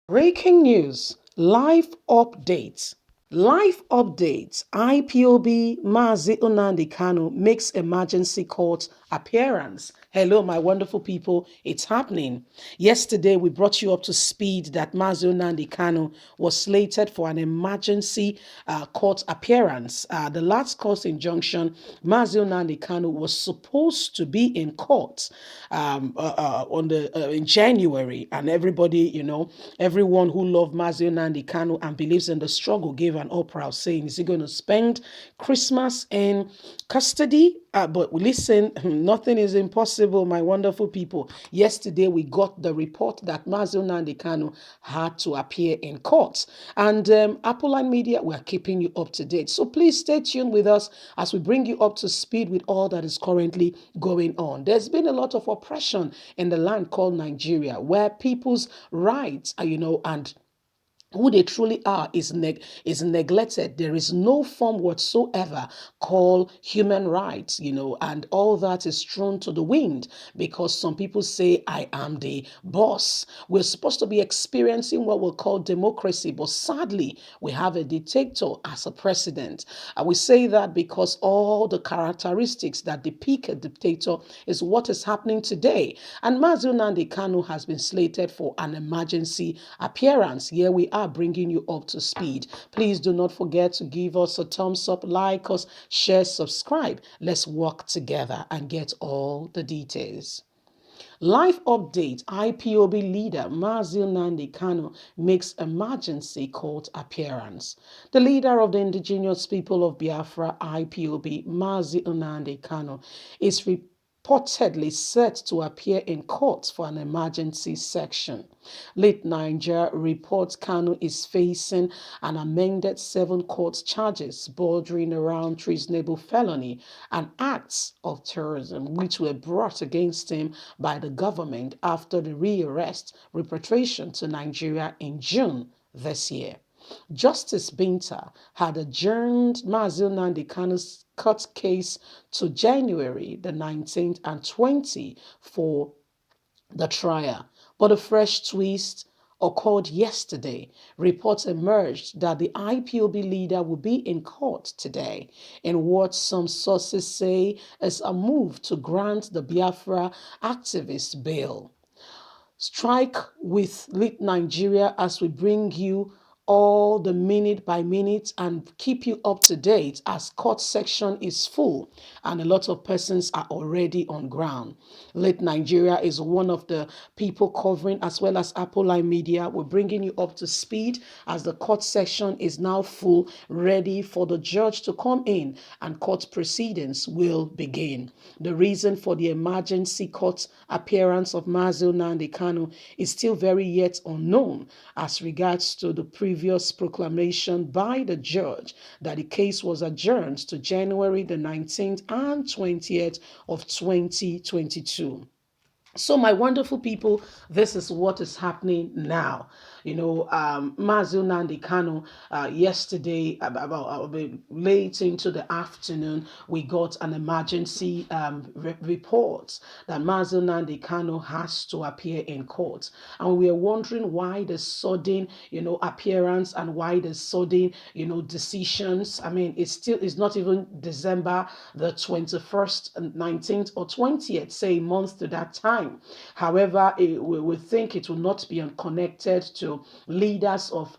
Breaking news, live updates. Live updates. IPOB Mazi Nnamdi Kanu makes emergency court appearance. Hello, my wonderful people. It's happening. Yesterday, we brought you up to speed that Mazi Nnamdi Kanu was slated for an emergency court appearance. The last court injunction, Mazi Nnamdi Kanu was supposed to be in court in January, and everybody, everyone who loved Mazi Nnamdi Kanu and believes in the struggle gave an uproar saying, is he going to spend Christmas in custody? But listen, nothing is impossible, my wonderful people. Yesterday, we got the report that Mazi Nnamdi Kanu had to appear in court. And Apple Media, we are keeping you up to date. So please stay tuned with us as we bring you up to speed with all that is currently going on. There's been a lot of oppression in the land called Nigeria, where people's rights are, and who they truly are is neglected. There is no form whatsoever called human rights, and all that is thrown to the wind because some people say, I am the boss. We're supposed to be experiencing what we call democracy, but sadly, we have a dictator as a president. And we say that because all the characteristics that depict a dictator is what is happening today. And Mazi Nnamdi Kanu has been slated for an emergency appearance. Here we are bringing you up to speed. Please do not forget to give us a thumbs up, like us, share, subscribe. Let's work together and get all the details. Live update. IPOB leader Mazi Nnamdi Kanu makes emergency court appearance. The leader of the indigenous people of Biafra, IPOB, Mazi Nnamdi Kanu, is reportedly set to appear in court for an emergency section. Late Niger reports Kanu is facing an amended 7 court charges bordering around treasonable felony and acts of terrorism, which were brought against him by the government after the rearrest, repatriation to Nigeria in June this year. Justice Binta had adjourned Mazi Nnamdi Kanu's court case to January the 19th and 20th for the trial. But a fresh twist occurred yesterday. Reports emerged that the IPOB leader will be in court today in what some sources say is a move to grant the Biafra activist bail. Strike with Lit Nigeria as we bring you all the minute by minute and keep you up to date as court section is full and a lot of persons are already on ground. Lit Nigeria is one of the people covering as well as Apple Media. We're bringing you up to speed as the court section is now full, ready for the judge to come in and court proceedings will begin. The reason for the emergency court appearance of Mazi Nnamdi Kanu is still very yet unknown as regards to the previous proclamation by the judge that the case was adjourned to January the 19th and 20th of 2022. So, my wonderful people, this is what is happening now. Mazi Nnamdi Kanu, yesterday, about late into the afternoon, we got an emergency report that Mazi Nnamdi Kanu has to appear in court. And we are wondering why the sudden, appearance and why the sudden, decisions. I mean, it's not even December the 21st, 19th, or 20th, say a month to that time. However, we think it will not be unconnected to leaders of,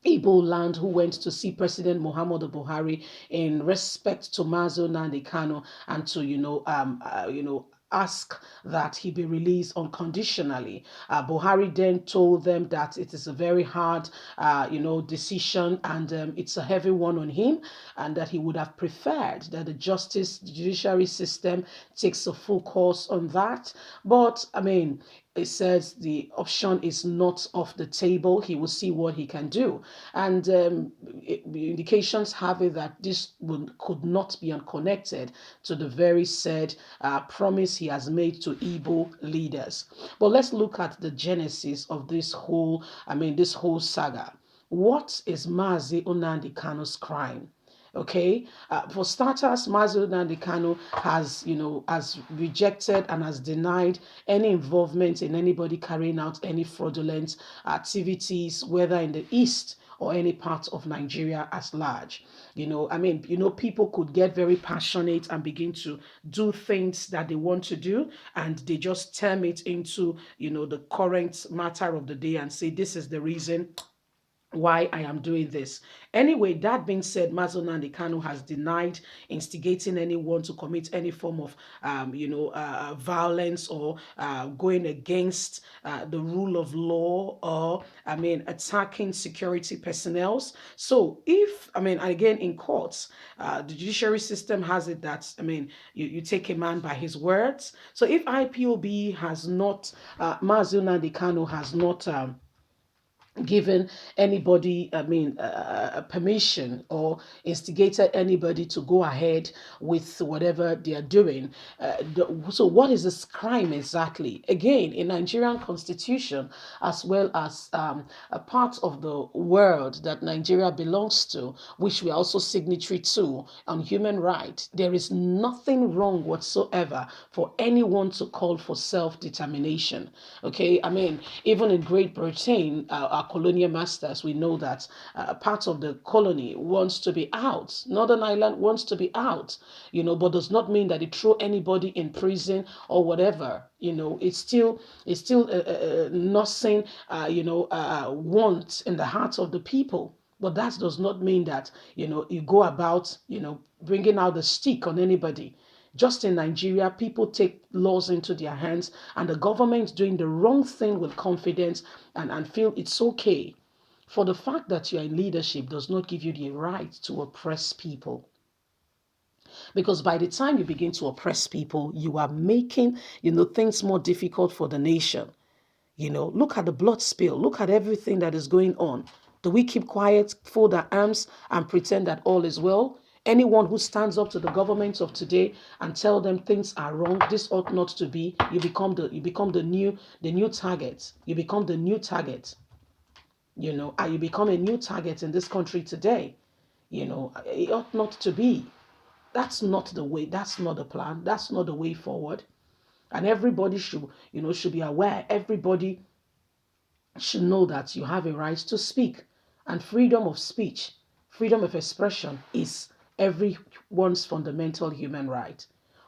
Igbo land who went to see President Muhammadu Buhari in respect to Mazi Nnamdi Kanu and to, ask that he be released unconditionally. Buhari then told them that it is a very hard, decision and it's a heavy one on him and that he would have preferred that the judiciary system takes a full course on that. But, I mean, it says the option is not off the table. He will see what he can do. And indications have it that this could not be unconnected to the very said promise he has made to Igbo leaders. But let's look at the genesis of this whole saga. What is Mazi Nnamdi Kanu's crime? Okay, for starters, Nnamdi Kanu has, has rejected and has denied any involvement in anybody carrying out any fraudulent activities, whether in the East or any part of Nigeria as large. People could get very passionate and begin to do things that they want to do, and they just term it into, the current matter of the day and say, this is the reason why I am doing this. Anyway, that being said, Nnamdi Kanu has denied instigating anyone to commit any form of, violence or going against the rule of law or, attacking security personnel. So if, again, in courts, the judiciary system has it that, you take a man by his words. So if IPOB has not, Nnamdi Kanu has not, given anybody, permission or instigated anybody to go ahead with whatever they are doing. So what is this crime exactly? Again, in Nigerian constitution, as well as a part of the world that Nigeria belongs to, which we are also signatory to on human rights, there is nothing wrong whatsoever for anyone to call for self-determination. Okay, even in Great Britain, our colonial masters, we know that part of the colony wants to be out. Northern Ireland wants to be out, but does not mean that they throw anybody in prison or whatever. It's still nursing, want in the hearts of the people. But that does not mean that, you go about, bringing out the stick on anybody. Just in Nigeria, people take laws into their hands, and the government doing the wrong thing with confidence and feel it's okay. For the fact that you're in leadership does not give you the right to oppress people. Because by the time you begin to oppress people, you are making, things more difficult for the nation. Look at the blood spill. Look at everything that is going on. Do we keep quiet, fold our arms, and pretend that all is well? Anyone who stands up to the government of today and tell them things are wrong, this ought not to be, you become the new target. You become the new target. And you become a new target in this country today. It ought not to be. That's not the way. That's not the plan. That's not the way forward. And everybody should be aware. Everybody should know that you have a right to speak. And freedom of speech, freedom of expression is everyone's fundamental human right.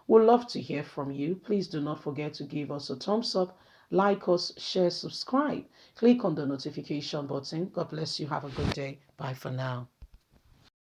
We'd love to hear from you. Please do not forget to give us a thumbs up, like us, share, subscribe. Click on the notification button. God bless you. Have a good day. Bye for now.